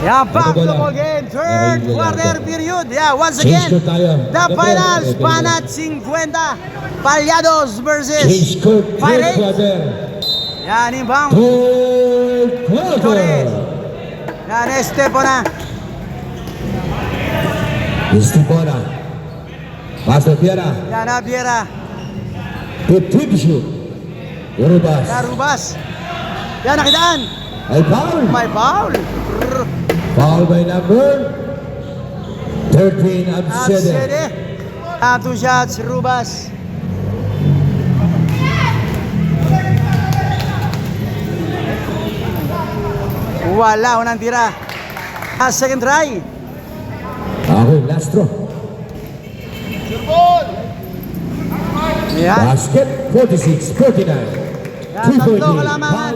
Yeah, back to ball game. Third quarter period. Yeah, once again, the finals. Banat 50. Palyados versus Pirates. Yan, inbound. Torres. Yan, Estepona. Pastor Piera. Yan, Abiera. Tip shoot. Rubas. Rubas. Yan, nakitaan. Ay foul. May foul. Foul by number 13, Absede. 2 shots, Rubas. Wala, unang tira. Second try. Ako, Lastro. Yan. Basket, 46-49. Yan, tatlo kalamangan.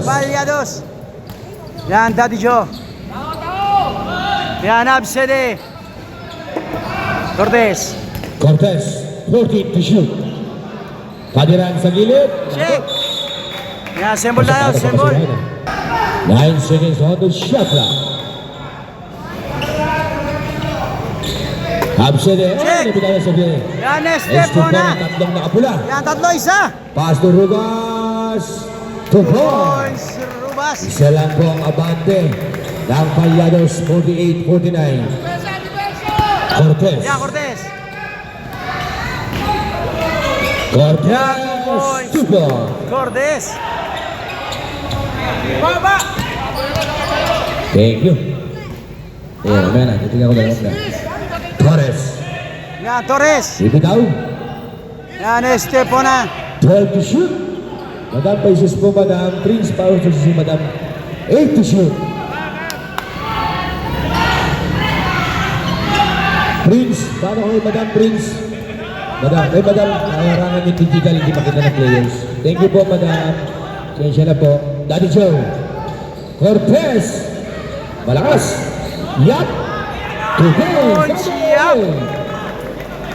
Palyados. Yan, Daddy Joe. Yan, Absede. Cortez. 14 to shoot. Padiran sa gilid. Check. Yan, symbol tayo, symbol. 9 seconds on the shot clock. Absede. Check. Nabigay sa gilid. Yan, Estepona. Tatlong nakapula. Yan, tatlo, isa. Pass to Rubas. 2 points. Rubas. Isa lang po ang abante ng Palyados, 48-49. Cortez. Yan, Cortez. Cortez. 2 points. Cortez. Baba. Thank you. Mamaya na. Titignan ko na. Torres. Yan, Torres. Ibitaw. Yan, Estepona. 12 to shoot. Madam Paises po, Madam Prince. Power to si Madam 8 to shoot. Prince. Paano kayo, Madam Prince? Madam, nangarangan yung digital, hindi makita ng players. Thank you po, Madam. Siyensya na po. Daddy Joe. Cortez. Malakas. Yap. 2 points. Yap.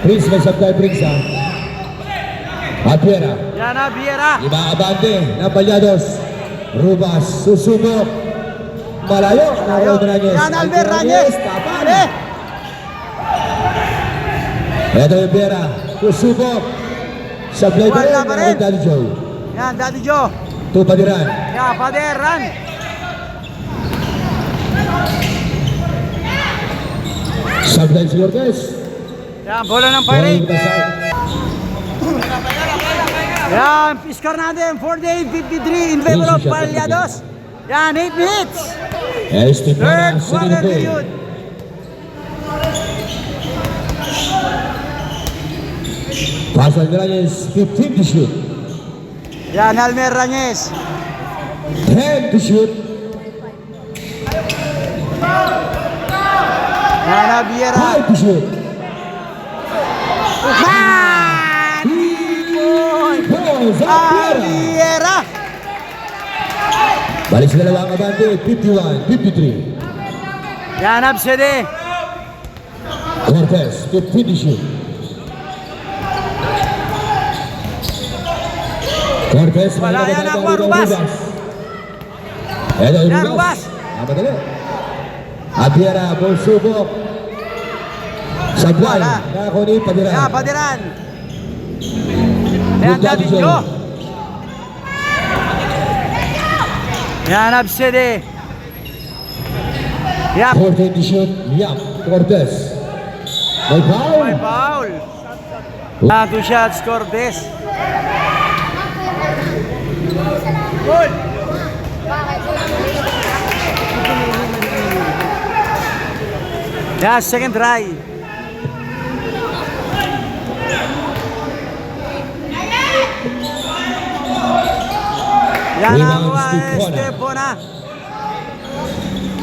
Prince, may supply Prince ha. Apiera. Yan, Abiera. Iba abante ng Palyados. Rubas. Susubok. Malayo. Nakaroon Ranyes. Yan, Albert Ranyes. Tapan. Ito yung Piera. Susubok. Supply pa Wala pa rin. rin. Daddy Joe. Yan, Daddy Joe. 2 Padiran. Yan, Paderan. Supply si Cortez. Yan, bola ng Pirate. Yan, score natin. 48-53 in favor of Palyados. Yan, 8 minutes. Third quarter period. Pasal Ranyes, 15 to shoot. Yan, Almer Ranyes. 10 to shoot. Yan, Abiera. 5 to shoot. Abiera. Balik sila dalawang abante, 51-53. Yan, Absede. Cortez, 15 to shoot. Cortez, Wala yan, Aqua, Rubas. Edo, Yan, Rubas. Rubas. Madali. Abiera, Bolsubok. Sablay, Wala. nakakuni, Padiran. Yan, Paderan. Yan, Daddy Joe. Yan, Absede. Yap. 14 to shoot, Yap, Cortez. May foul. May foul. Yan, 2 shots, Cortez. Good. Yan, second try. Yan ang mga Estepona.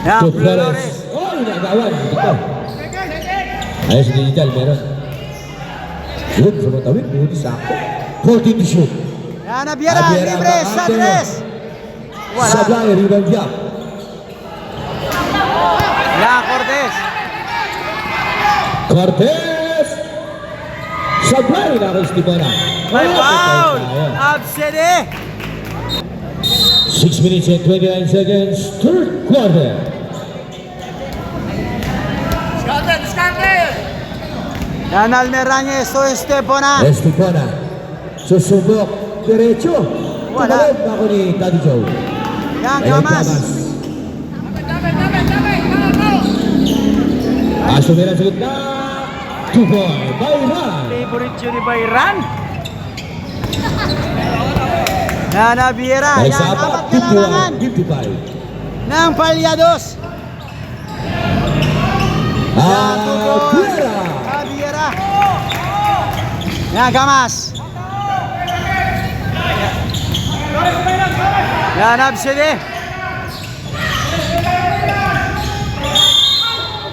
Yan, Flores. Oh, inagawan. Ito. Ayos sa digital, meron. Yun, sumatawid. Yun, sakto. 14 to shoot. Yan, Abiera, libre, Sandres. Wala. Sablay, rebound Yap. Yan, Cortez. Cortez! Sablay na kay Estepona. May foul. Absede. 6 minutes and 29 seconds, third quarter. Yan, Almerañez to Estepona. Estepona. Susubok. Diretso. Wala. Tumalog ako ni Daddy Joe. Yan, Ayun, Gamas. Asumira sa gitna. Tuboy. Bayran. Favorite yun ni Bayran. Yan, Abiera. Ay, Yan, sapa. apat kailangan 51. ng Palyados. Yan, Tuboy. Abiera. Abiera. Yan, Gamas. Yan, Absede.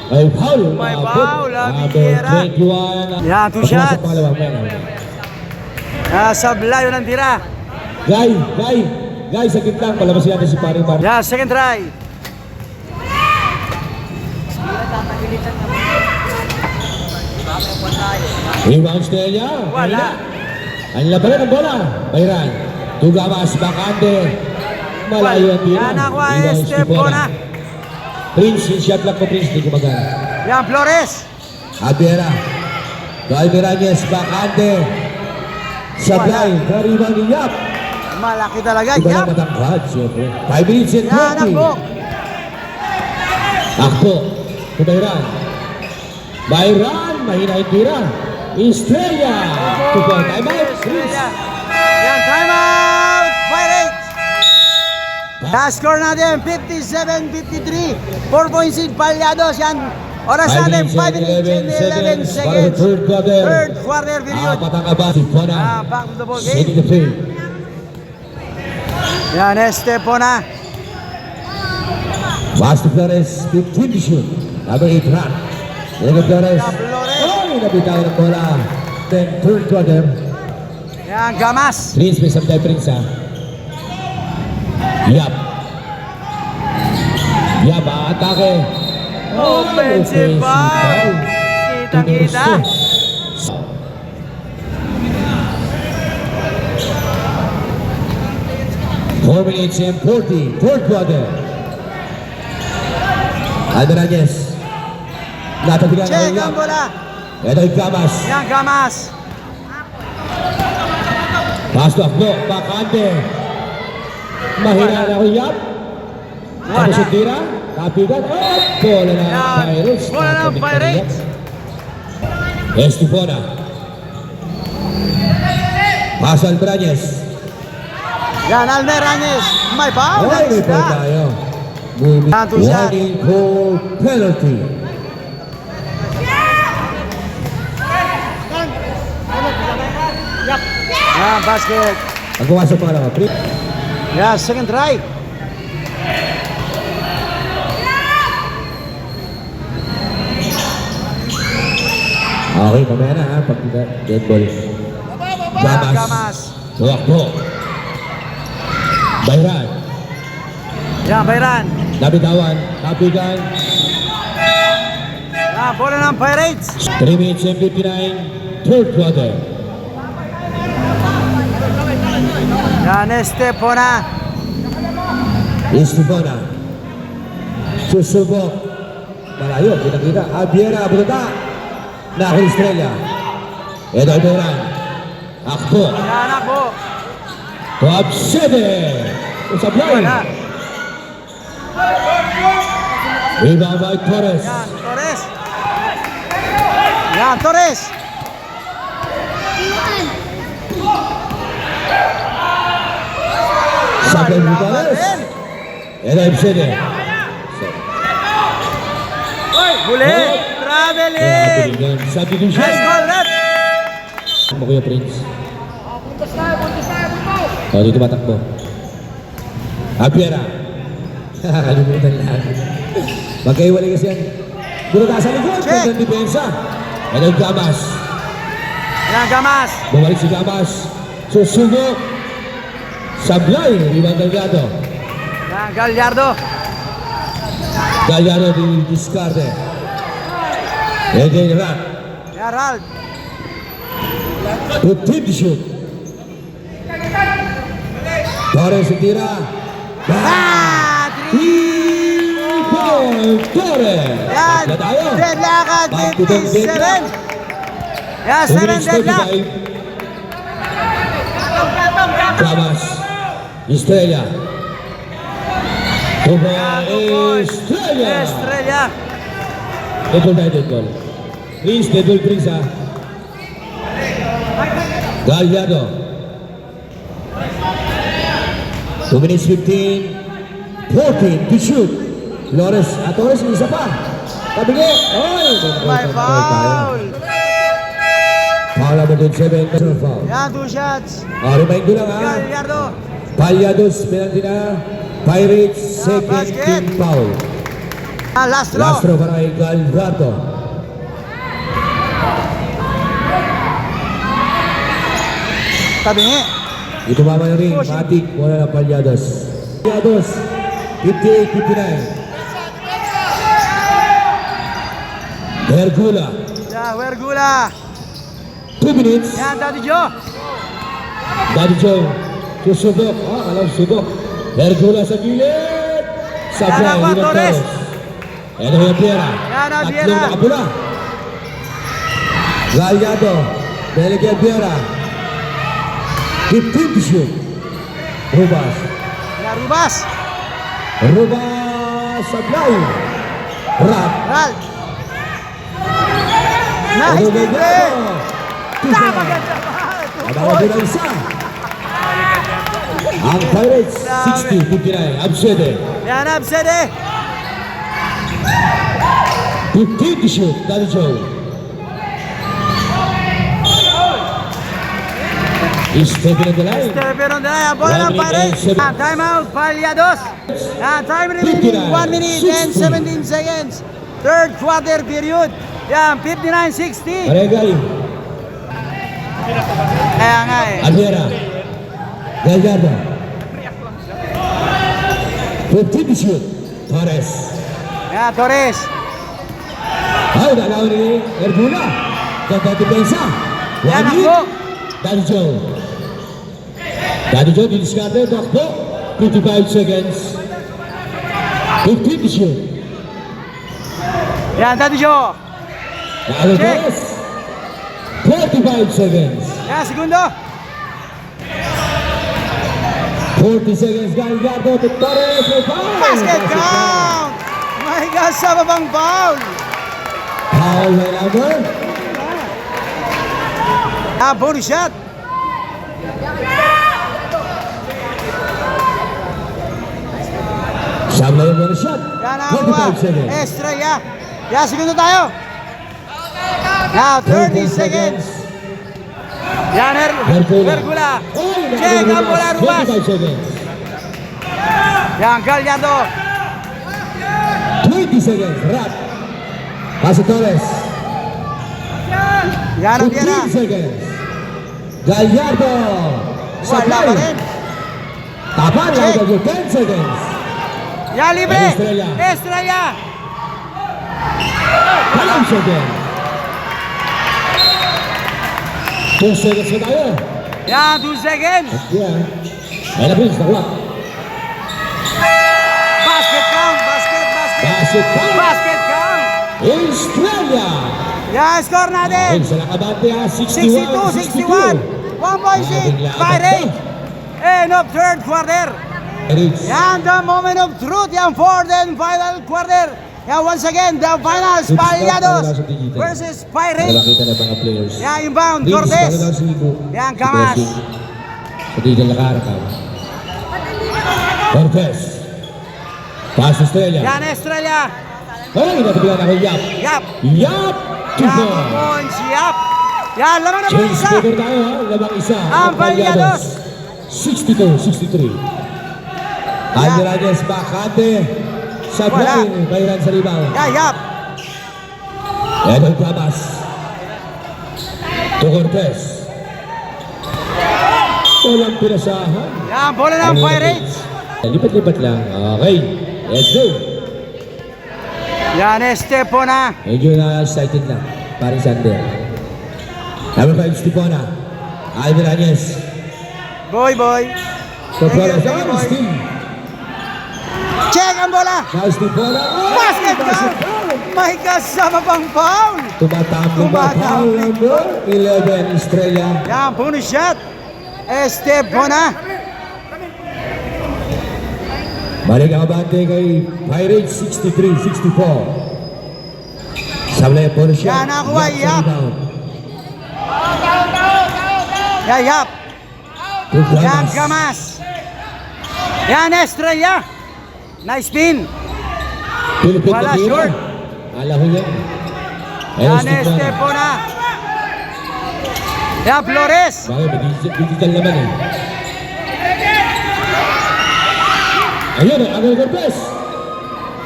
May foul. May Abot. foul, Number Abiera. 21. Yan, two Pagpasok shots. pangalawang men. Sablayo ng tira. Guy, sa gitna. Palabas natin si Paring Paring. Yan, second try. Rebound Stella. Wala. Ang labanan ng bola. Bayran. Tugamas. Bakante. Malayo ang tira. Yan, nakuha Rebound Estepona. Prince, yung shot lang ko Prince. Hindi gumagana. Yan, Flores. Abiera. Almerañez. Bakante. Sablay. Rebound ni Yap. Malaki talaga. Iba Yap. na matangkad. Siyempre. 5 minutes and 20. Yan, Akbo. Akbo. Bayran. Bayran. Mahina yung tira. Estrella. Tupoy. Time out. Prince. Yan, time out. Pirates. Score natin, 57-53. 4.6 Palyados. Yan, oras natin, 5 minutes and 11 seconds. Third quarter. Third quarter period. Apat ang aba. Estepona. Back to the ball Setting game. the field. Yan, Estepona. Basti Flores. 15 to shoot. Number 8 run. Diego Flores. Flores. Oh, nabitawan ng bola. Then third quarter. Yan, Gamas. Prince, may sabday Prince ha. Yap, atake. Offensive foul. Kitang-kita. Four minutes and 40. Fourth quarter. Almerañez. Natabigan Check ng ang Yap. bola. Ito yung Gamas. Yan, Gamas. Pass to Akbo. Bakante. Mahina na ko Yap. Ano Wala. si Tira? Kapigan. Oh, bola na Yan, Pirates. bola ng Natabik na Pirates. Yap. Estepona. Pass Almerañez. Yan, Almerañez. May foul. Ay, may foul tayo. Moving. Two shot. Warning for penalty. Yan, basket. Ang pumasok pa naman. Yan, second try. Okay, mamaya na ha. Pag dead ball. Yan, Gamas. Tuwakbo. Bayran. Yan, Bayran. Nabitawan. Kapigan. Yan, bola ng Pirates. 3 minutes and 59. Third quarter. Yan, Estepona. Estepona. Susubok. Malayo. Kita-kita. Abiera. Buta. Nakul Estrella. Ito ay Bayran. Akbo. Yan, Akbo. Top 7. Sablay. Wala. Rebound by Torres. Yan, Torres. Yan, Torres. Sablay ni Torres. Ito ay 7. Huli. Traveling. Substitution. Nice call, ref. Ano Kuya Prince? O, dito matakbo. Abiera. Kalimutan lang. Magkaiwalay kasi yan. Buruta sa likod. Check. Magandang depensa. Ito yung Gamas. Yan, Gamas. Bumalik si Gamas. Susubok. Sablay. Rebound Gallardo. Yan, Gallardo. Gallardo di discarte. Again, Rat. Yan, Ralph. 15 to shoot. Torres tira. Ah, 3 3 points. Torres. Yan, Na tayo. deadlock at Back to the 57. deadlock. Yan, 2 7 minutes deadlock. 35. Cabas. Estrella. Tuba Estrella. Estrella. Deadball tayo, deadball. Please, deadball please ha. Gallardo. 2 minutes 15. 14 to shoot. Flores. Torres, isa pa. Tabingi. Oy! May foul. Foul number 27. Personal foul. Yan, 2 shots. Remind ko lang ha. Gallardo. Palyados, penalty na. Pirates, second basket. team foul. Last throw. Last throw para kay Gallardo. Tabingi. Ito mama na rin. Pushing. Matik, wala na Palyados. Palyados, 58-59. Hergula, Yan, Wergula. 2 minutes. Yan, Daddy Joe. Daddy Joe, susubok. Alam subok. Hergula sa gilid. Sa Yan, play, Juan Lino Torres. Torres. Yan ang Piera. Yan ang Piera. Tatlong nakapula. Gallardo, Delegate Piera. 15 to shoot. Rubas. Yan, Rubas. Rubas sa play. Rat. Ral. Nice, libre. Napaganda pa. Abang na isa. Ang Pirates, 60-59. Absede. Yan, Absede. 15 to shoot. Daddy Joe. He's taking on the line. Stephen on the line. Bola ng Pirates. Yan, timeout. Palyados. Yan, time remaining 1 minute and 17 seconds. Third quarter period. Yan, 59-60. Maregay. Kaya nga eh. Alvera. Gallardo. 15 to shoot. Torres. Yan, Torres. Ay, nalaw ni Hergula. Ganda depensa. Yan, One ako. hit. Daddy Joe. Daddy Joe, didiscarded. Takbo. 55 seconds. 15 to shoot. Yan, Daddy Joe. Nalo Check. Torres. 45 seconds. Yan, segundo. 40 seconds. Gallardo to Torres. May foul. Basket count. My God, sa babang foul. Foul by number. Bonus shot. Siyam na yung bonus shot. Yan ang 45 seconds. Estrella. Yan, segundo tayo. Now, 30 seconds. Yan, Hergula. Check ang bola, Rubas. 25 seconds. Yan, Gallardo. 20 seconds. Rat. Pasa Torres. Yan ang Piera. 15 seconds. Gallardo. Wala pa Supply. rin. Tapan lang Check. tayo. 10 seconds. Yan, libre. Estrella. Estrella. 5 seconds. 2 seconds na tayo. Yan, 2 seconds. Yeah. Ay na please, nakuha. Basket count, basket. Basket count. Basket count. Estrella. Yan, score natin. Ay, sa nakabante ha. 61-62. 62-61. 1.6. Pirate. End of third quarter. Pirates. Yan, the moment of truth. Yan, fourth and final quarter. Yan, once again, the finals. Palyados versus Pirate. Nakakita na mga players. Yan, inbound. Please, Cortez. pakita si Ibu. Yan, Camas. Sa tigil na karakal. Cortez. Pass Estrella. Yan, Estrella. Ay, natapila na kay Yap. Yap. Yap! Yan, 2 points. Yap. Yan, lamang na po Change isa. score tayo ha. Labang isa. Ang Palyados. 62-63. Andy Reyes, bakante. Sa Wala. blind. Bayran sa rebound. Yan, Yap. Edel Cabas. To Cortez. Walang pinasahan. Yan, bola ng Pirates. Lipat-lipat lang. Okay. Let's go. Yan, Estepona. Medyo na-excited na. Paring Sander. Number 5, Stepona. Alvin Reyes. Boy. So, Thank you, Flores. boy. Still. Check ang bola. Nice deep bola. Basket count. May kasama pang foul. Tumatambling ba? Foul number 11, Estrella. Yan, bonus shot. Estepona. Balik ang abante kay Pirates 63-64. Sablay bonus shot. Yan, nakuha, Yap sa Yap. rebound. Yayap. To Yan, Gamas. Gamas. Yan, Estrella. Nice spin. Pilipit Wala, na tira. short. Alam ko yan. Yan, Estepona. Yan, Flores. Bakit? Digital naman eh. Ayun, Angel Cortez.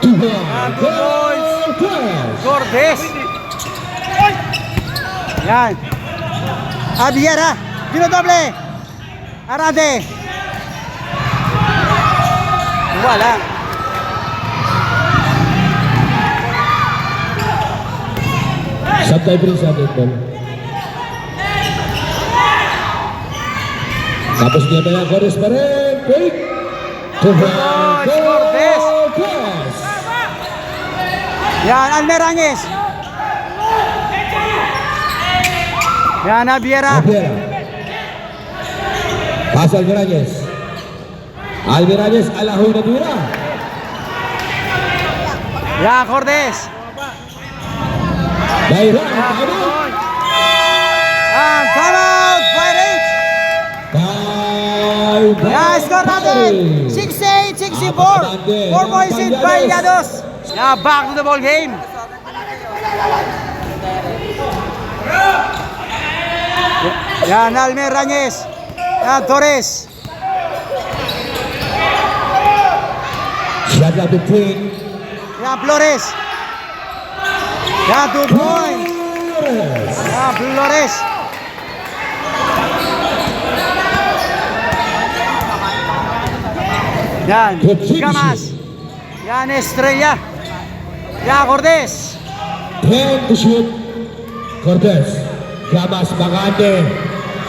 2 points. Cortez. Yan. Abiera. Dinodoble. Arade. Wala. Subtitle sa atin, ball. Tapos dia pa yung Cortez pa rin. Pick. 2 points. Cortez. Cortez. Yan, Almeranges. Yan, Abiera. Abiera. Pas Almiranyes. Almiranyes alahoy na tira. Yan, Cortez. Bayran. Yan, time out. Pirates. Yan, score natin. 68, 64. 4 points in Palyados. Yan, back to the ball game. Yan, Almeranges. Yan, Torres. Shot up between. Yan, Flores. Yan, 2 points. Flores. Yan, Flores. Yan, Gamas. Yan, Estrella. Yan, Cortez. 10 to shoot. Cortez. Gamas, Bacante.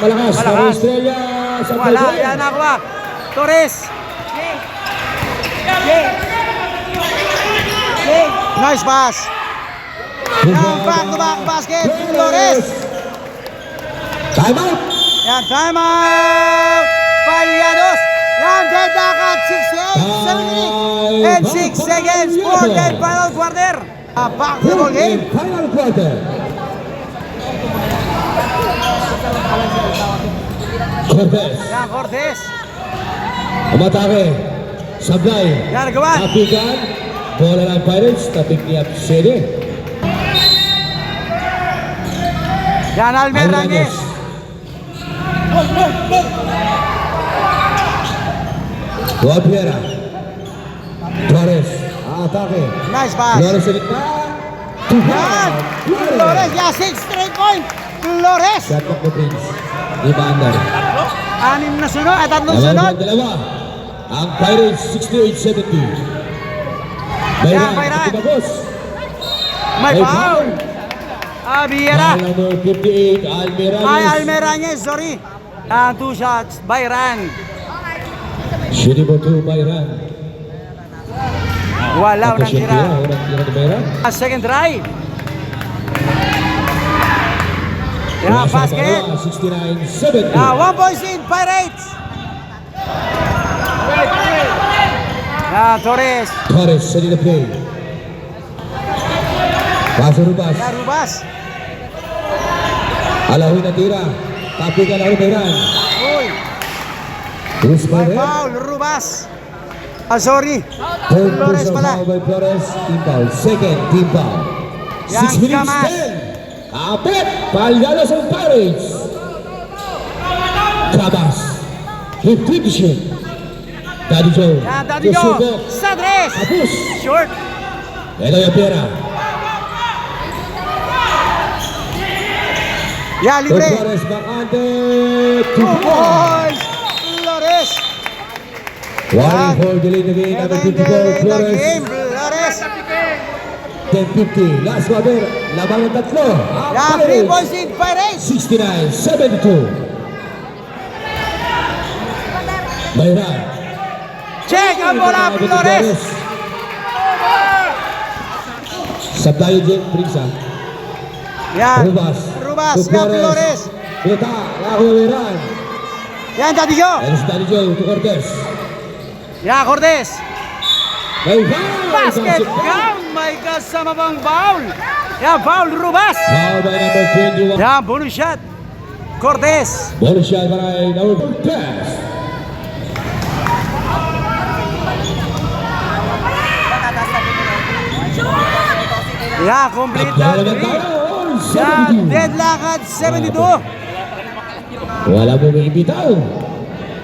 Malakas. Malakas. Estrella. Sa Wala, yan nakuha. Torres. Nice pass. Yan, back to back basket. Flores. Time out. Yan, time out. Palyados. Yan, dead back at 68, 70, and 6 seconds for the final quarter. Back to the ball game. Final quarter. Cortez. Yan, Cortez. Umatake. Sablay. Yan, nagawa. Tapikan. Bola ng Pirates. Tapik ni Absede. Yan, Almeranges. Guapiera. Torres. Atake. Nice pass. Flores sa gitna. Yan, Flores. Yan, 6 straight point. Flores. Shot clock ni Prince. Di ba andar? 6 na sunod, at 3 Dalawa sunod. po, dalawa. Ang Pirates 68-70. Yan, Bayran. Tibagos. May foul. Abiera. Foul number 58, Almiranes. Ay, Almeranges, sorry. 2 shots, Bayran. Shooting for 2, Bayran. Wala, Tapos unang yung tira. unang tira ni Bayran. Second try. Yan, Wasa basket. pangalawa, 69-70. 1 point in Pirates. Yan, Torres. Torres sa nila play. Paso Rubas. Yan, Rubas. Alahoy na tira. Tapi ka alahoy Bayran. Uy, Cruz may Bayran. foul, Rubas. Sorry. Third Flores personal pala. foul by Flores. Team foul. Second team foul. Yan, 6 minutes Gamas. 10. Apit. Palyados ang Pirates. Cabas. 15 to shoot. Daddy Joe. Yan, Daddy Joe. Susubok. Sa tres. Apus. Short. Eloy Apiera. Yan, libre. Flores Bacante. 2 2 points. points. Flores. Warning for delay the game. Number 54 The Flores. game, Flores. 10-50. Last quarter. Labang ng tatlo. Ang Yan, 3 Pirates. points in Pirates. 69-72. Bayran. Check ang bola, Flores. Sabdayo Jen, Prince ha. Yan. Rubas. Rubas. To Yan, Flores. Beta, Lahueran. Yan, Daddy Joe. And Daddy Joe to Cortez. Yan, Cortez. May foul! Basket count. May kasama pang foul. Yan, foul, Rubas. Foul by number 21. Yan, bonus shot. Cortez. Bonus shot para number Cortez. Yan, complete At na naman three. tayo. Yan, 72. deadlock at 72. Wala mo may bitaw.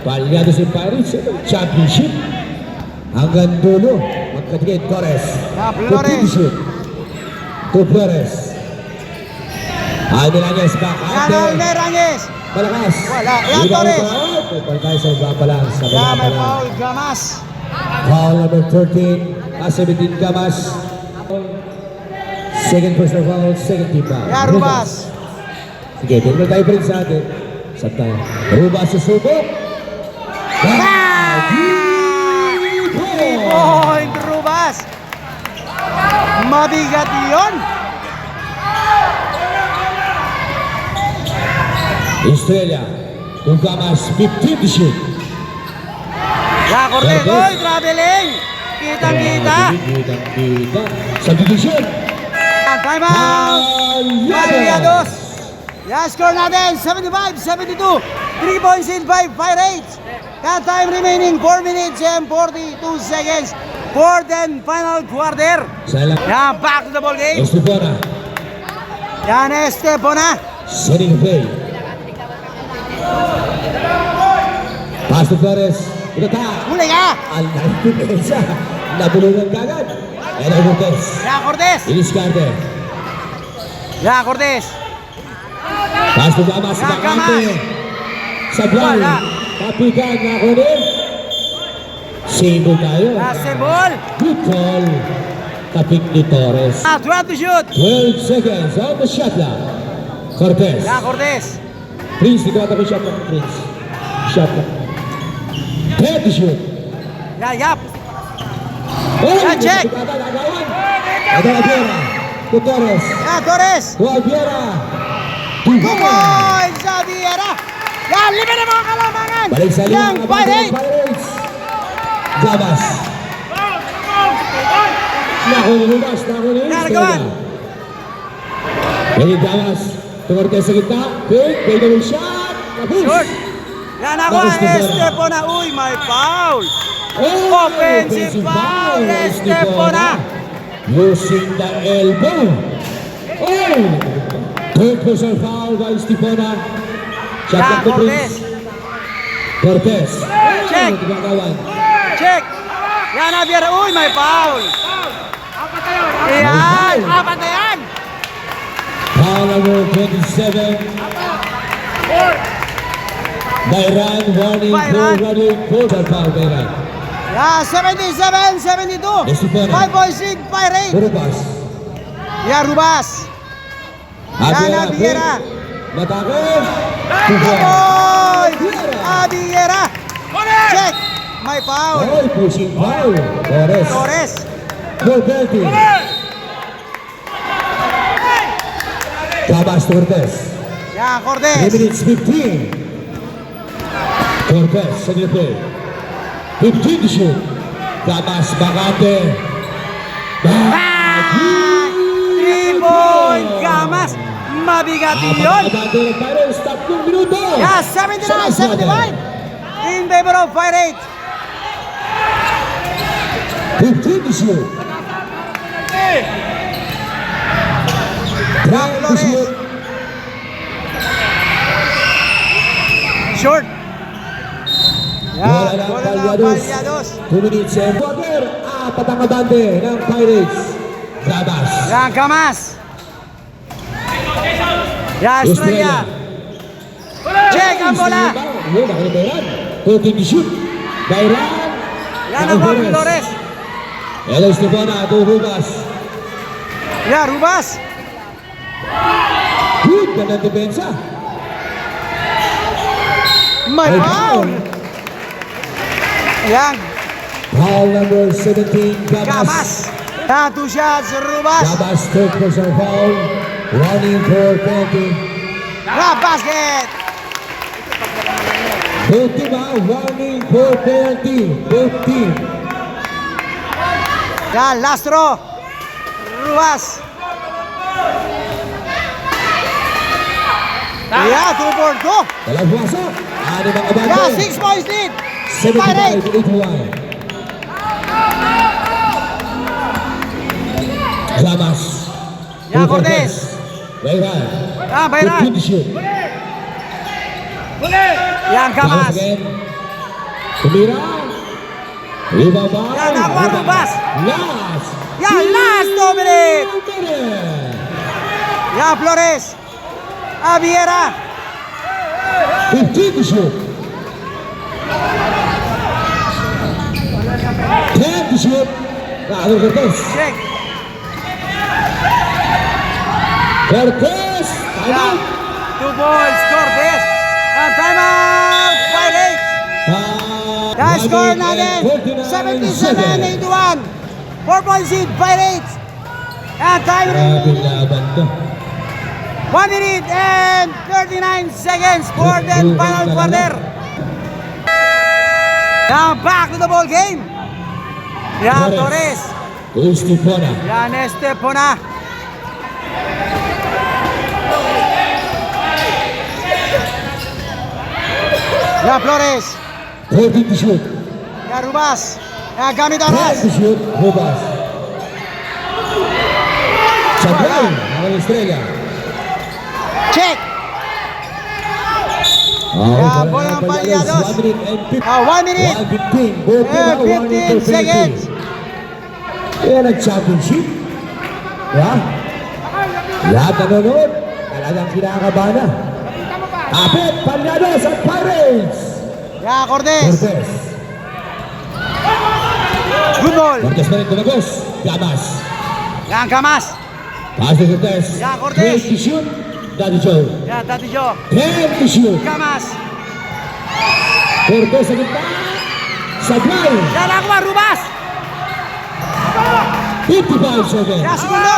Palyado si Pirates championship. Hanggang dulo. Magkatigay Torres. Yeah, Flores. To Flores. Alvin Rangel back. Yan, Almer Rangel. Malakas. Wala. Yan, Torres. Pupal tayo sa baba pa lang. Sa Yan, baba pa may lang. foul, Gamas. Foul number 13. 17 Gamas. Second personal foul. Second team foul. Yan, Rubas. Sige, tingnan tayo pa rin sa atin. Sa tayo. Rubas susubok. Point, Rubas. Mabigat yun. Estrella. Kung Gamas 15 to shoot. Yan, Cortez. Oy, traveling. Kitang-kita. Kitang-kita. Substitution. Yan, time out. Palyados. Yan, score natin. 75-72. 3 points in 5 Pirates. Cut time remaining 4 minutes and 42 seconds. Fourth and final quarter. Salang. Yan, back to the ball game. Estepona. Yan, Estepona. Setting the play. Pass to Flores. Utata. Huli ka. Ang nagpipesa. Nabulungan kagad. Eno Cortez. Yan, Cortez. Iniskarte. Yan, Cortez. Pass to Gamas. Yan, Bakante. Gamas. Sablay. Wala. Kapigan na kunin. Single tayo. Last ball. Good call. Tapik ni Torres. 12 to shoot. 12 seconds on the shot clock. Cortez. Yan, Cortez. Prince, dito ata ko shot clock. Prince. Shot clock. 10 to shoot. Yan, Yap. Oh, Yan, check. Ito Albiera. To Torres. Yan, Torres. To Albiera. 2 points sa Viera. Yan, lima na mga kalamangan. Balik sa lima. Yang Pirates. Gamas. Nakuli Rubas. Nakuli Yan, Estrella. nagawan. Pwede Gamas. To Cortez sa gitna. Quick. Fadeaway shot. Tapos. Short. Yan ako, Tapos na pala. Estepona. Uy, may foul. Oh, Offensive foul, Estepona. Using the elbow. Oh! Third personal foul by Estepona. Shot Yan, clock to Cortez. Prince. Cortez. Check. Oh, tigagawan. Check. Yan, Javier. Uy, may foul. Yan. Apat na yan. Foul number 27. Bayran warning for Bayran. running quarter foul Bayran. Yan, 77-72. Estepona. 5 points in Pirates. Puro pass. Yan, Rubas. Yan, Abiera. Matakot. 2 points. Abiera. Check. May foul. Oh, pushing foul. Torres. Torres. 4:30. Cabas Cortez. Yan, 3 Cortez. minutes 15. Cortez, second play. 15 to shoot. Cabas Bakante. 3 point Gamas. Mabigat yun. Abante ng Pirates, 3 minuto. Yeah, 79-75 in favor of Pirates. 15 to shoot. 12 to shoot. Short. Wala Yan, na wala na Palyados. Palyados. 2 minutes and quarter. Apat ang abante ng Pirates. Cabas. Yan, Gamas. Yan, Estrella. Check ang bola. Yun, nakita Bayran. 14 to shoot. Bayran. Yan ang ball, Flores. Elo Estepona to Rubas. Yan, Rubas. Good ka ng depensa. May foul. Yan, Foul number 17, Gamas. Gamas. Two shots, Rubas. Labas, third personal foul. Running for penalty. Grab basket. Both team running for penalty. Both team. Yan, last throw. Rubas. Yeah, 2 for 2. Walang wasak. Ano mga Yeah, abante? 6 points lead. Pirate. 75-81. Labas. Yeah, Cortez. Bayran. Ah, Bayran. 15 to shoot. Yan, Labas Kamas. again. Tumira. Rebound by. Yan, nakuha Rubas. Last. Yan, last 2 minutes. 2 minutes. Yan, Flores. Viera. 15 to shoot. 10 to shoot. Raul Cortez. Check. Cortez. Yan. Timeout. 2 points, Cortez. And timeout, Pirate. Guys, score natin. 77-81. 4 points lead, Pirates. And time Grabe laban to. 1 minute and 39 seconds for the final quarter. Now back to the ball game. Yan, Torres. Estepona. Yan, Estepona. Yan, Flores. 14 to shoot. Yan, Rubas. Yan, gamit ang 10 Ras. to shoot. Rubas. Sablay. Ang estrella. Check. Ah, bola ng Palyados. 1 minute and 50. 1 minute 1:15. Both team and are 1 15 seconds. Yan ang championship. Yeah. Lahat nanonood. Talagang kinakabahan na. Apit, Palyados at Pirates. Yan, Cortez. Cortez. Good ball. Cortez pa rin tumagos. Gamas. Yan, Kamas. Pass to Cortez. Yeah, Cortez. 12 to shoot. Daddy Joe. Yan, Tati Joe. 10 to shoot. Kamas. Cortez sa gitna. Sablay. Yan, Aqua, Rubas. 55 seconds. Yan, segundo.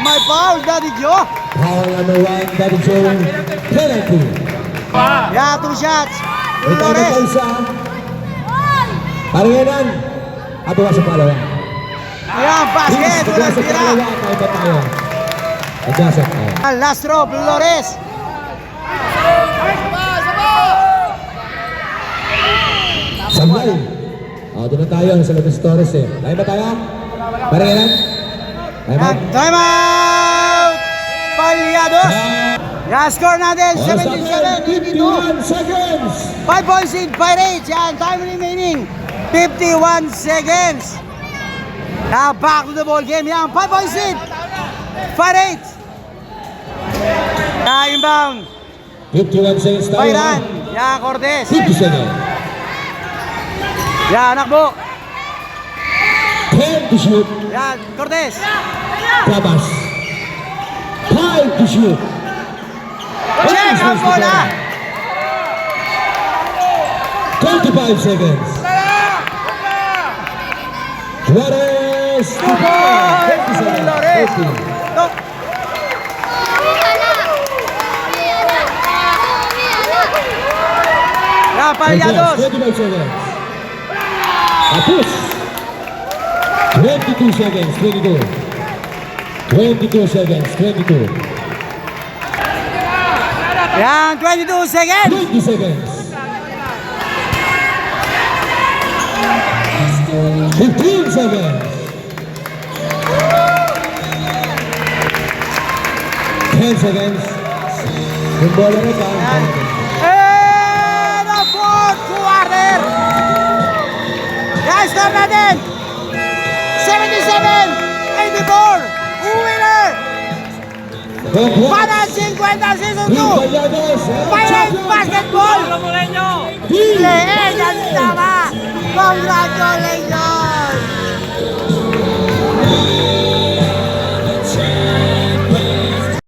May foul, Daddy Joe. Foul number 1, Daddy Joe. Penalty. Yan, 2 shots. May tayo na Flores. tayo isa. Parang yan. Aba sa palawa. Yan, basket. Aba Walang sa tira. palawa. Tayo ba tayo? Adjust tayo. Yan, last throw, Flores. Sablay. Doon na tayo sa Lopez Torres eh. Tayo ba tayo? Parang yan. Tayo ba? Yan, time out. Palyados. Yan, score natin. 77-82. 51 seconds. 5 points in Pirates. Yan, time remaining. 51 seconds. Now back to the ball game. Yan, 5 points in Pirates. Yan, inbound. 51 seconds tayo. Bayran. Yan, Cortez. 50 seconds. Yan, Nakbo. 10 to shoot. Yan, Cortez. Cabas. 5 to shoot. Check ang bola. 25 seconds. Juarez. 2 points. 50 seconds. Flores. 50. Tok. Yan, Palyados. 25 seconds. Tapos. 22 seconds. 22. 22 seconds. 22. Yan, 22 seconds. 20 seconds. 15 seconds. 10 seconds. Yung bola na ba? And the fourth quarter. Guys, start natin. 77-84. Winner. Panat 50 Season 2. Pirates Basketball. Leeg ang tama. Congratulations.